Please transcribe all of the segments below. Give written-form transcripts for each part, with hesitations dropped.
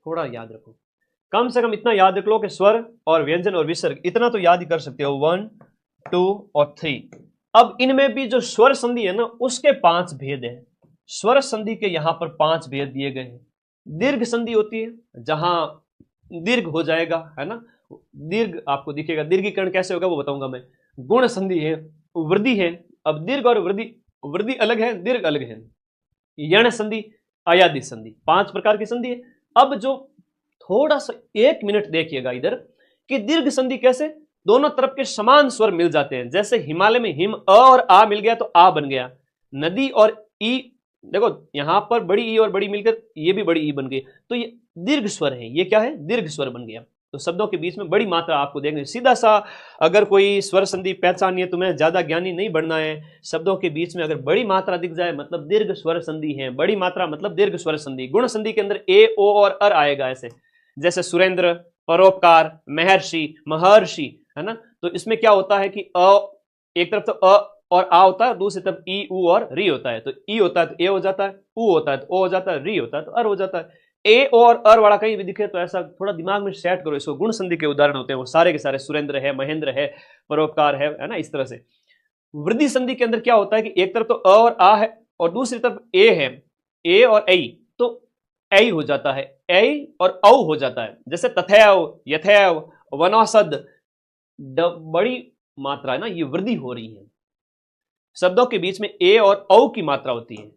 थोड़ा याद रखो, कम से कम इतना याद रख लो कि स्वर और व्यंजन और विसर्ग इतना तो याद ही कर सकते हो, 1 2 और 3। अब इनमें भी जो स्वर संधि है ना उसके 5 भेद हैं। स्वर संधि के यहां पर 5 भेद दिए गए हैं। दीर्घ संधि होती है जहां दीर्घ हो जाएगा, है ना, दीर्घ आपको दिखेगा। दीर्घीकरण कैसे होगा वो बताऊंगा मैं। गुण संधि है, वृद्धि है। अब दीर्घ और वृद्धि, वृद्धि अलग है, दीर्घ अलग है। यण संधि, अयादि संधि, 5 प्रकार की संधि है। अब जो थोड़ा सा 1 मिनट देखिएगा इधर कि दीर्घ संधि कैसे, दोनों तरफ के समान स्वर मिल जाते हैं। जैसे हिमालय में हिम अ और आ मिल गया तो आ बन गया। नदी और ई, देखो यहां पर बड़ी ई और बड़ी मिलकर ये भी बड़ी ई बन गई, तो ये दीर्घ स्वर है। ये क्या है, दीर्घ स्वर बन गया। तो शब्दों के बीच में बड़ी मात्रा आपको देंगे। सीधा सा अगर कोई स्वर संधि पहचानिए है, तुम्हें ज्यादा ज्ञानी नहीं बनना है। शब्दों के बीच में अगर बड़ी मात्रा दिख जाए मतलब दीर्घ स्वर संधि है। बड़ी मात्रा मतलब दीर्घ स्वर संधि। गुण संधि के अंदर ए ओ और अर आएगा ऐसे, जैसे सुरेंद्र, परोपकार, महर्षि, महर्षि, है ना। तो इसमें क्या होता है कि अ, एक तरफ तो अ और आ होता है, दूसरी तरफ ई उ और री होता है। तो ई होता है तो ए हो जाता है, उ होता है तो ओ हो जाता है, री होता है तो अर हो जाता है। ए और अर वाला कहीं भी दिखे तो ऐसा थोड़ा दिमाग में सेट करो इसको। गुण संधि के उदाहरण होते हैं वो सारे के सारे, सुरेंद्र है, महेंद्र है, परोपकार है ना, इस तरह से। वृद्धि संधि के अंदर क्या होता है कि एक तरफ तो अ और आ है और दूसरी तरफ ए है, ए और ऐ, तो ऐ हो जाता है, ऐ और औ हो जाता है। जैसे तथैव, यथैव, वनौषध, बड़ी मात्रा है ना, ये वृद्धि हो रही है। शब्दों के बीच में ए और औ की मात्रा होती है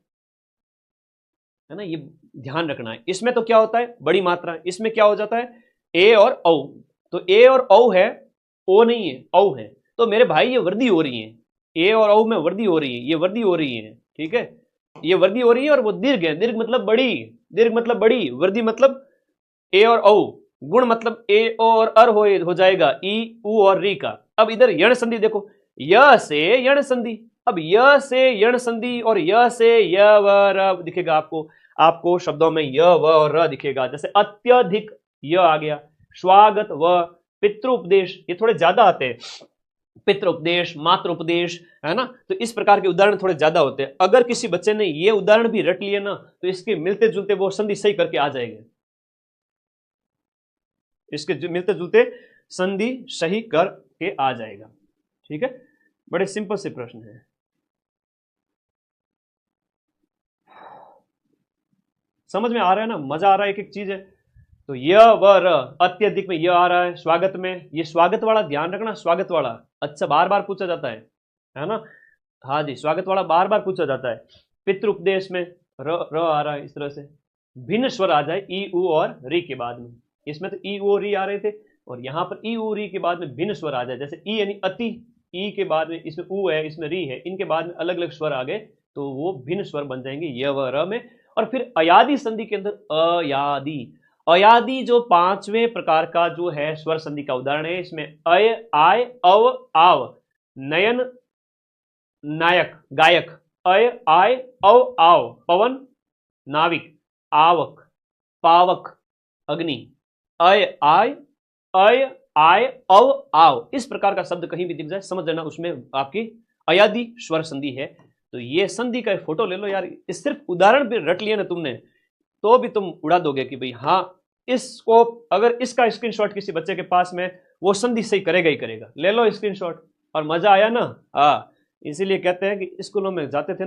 ना, ये ध्यान रखना है। इसमें तो क्या होता है, बड़ी मात्रा। इसमें क्या हो जाता है, ए और औ। तो ए और औ है, ओ नहीं है, औ है। तो मेरे भाई ये वृद्धि हो रही है, ए और औ में वृद्धि हो रही है, ये वृद्धि हो रही है, ठीक है। ये वृद्धि हो रही है और वो दीर्घ है। दीर्घ मतलब बड़ी, दीर्घ मतलब बड़ी, वृद्धि मतलब ए और औ। गुण मतलब ए और अर हो जाएगा, ई उ और री का। अब इधर यण संधि देखो, य से यण संधि। अब य से यण संधि और य से य व र दिखेगा आपको। आपको शब्दों में य व और र दिखेगा। जैसे अत्यधिक, य आ गया। स्वागत व, पितृ उपदेश, ये थोड़े ज्यादा आते हैं। पितृ उपदेश, मातृ उपदेश, है ना। तो इस प्रकार के उदाहरण थोड़े ज्यादा होते हैं। अगर किसी बच्चे ने ये उदाहरण भी रट लिए ना तो इसके मिलते जुलते वो संधि सही करके आ जाएंगे। इसके मिलते जुलते संधि सही करके आ जाएगा, ठीक है। बड़े सिंपल से प्रश्न है। समझ में आ रहा है ना, मजा आ रहा है, एक एक चीज है। तो य व र, अत्यधिक में य आ रहा है, स्वागत में, ये स्वागत वाला ध्यान रखना, स्वागत वाला अच्छा बार बार पूछा जाता है ना। हाँ जी, स्वागत वाला बार बार पूछा जाता है। पितृ उपदेश में र आ रहा है, इस तरह से भिन्न स्वर आ जाए ई उ और री के बाद में। इसमें तो ई उ और री आ रहे थे और यहां पर ई उ री के बाद में भिन्न स्वर आ जाए। जैसे ई यानी अति, ई के बाद में इसमें उ है, इसमें री है, इनके बाद में अलग अलग स्वर आ गए तो वो भिन्न स्वर बन जाएंगे य व र में। और फिर अयादि संधि के अंदर अयादि, अयादि जो 5वें प्रकार का जो है स्वर संधि का उदाहरण है। इसमें अय, आय, अव, आव, नयन, नायक, गायक, अय, आय, अव, आव, पवन, नाविक, आवक, पावक, अग्नि, अय, आय, अय, आय, अव, आव, इस प्रकार का शब्द कहीं भी दिख जाए समझ लेना उसमें आपकी अयादि स्वर संधि है। तो ये संधि का फोटो ले लो यार, इस सिर्फ उदाहरण भी रट लिया ना तुमने तो भी तुम उड़ा दोगे कि भाई हाँ, इसको अगर इसका स्क्रीनशॉट किसी बच्चे के पास में, वो संधि सही करेगा ही करेगा। ले लो स्क्रीनशॉट। और मजा आया ना, हाँ, इसीलिए कहते हैं कि स्कूलों में जाते थे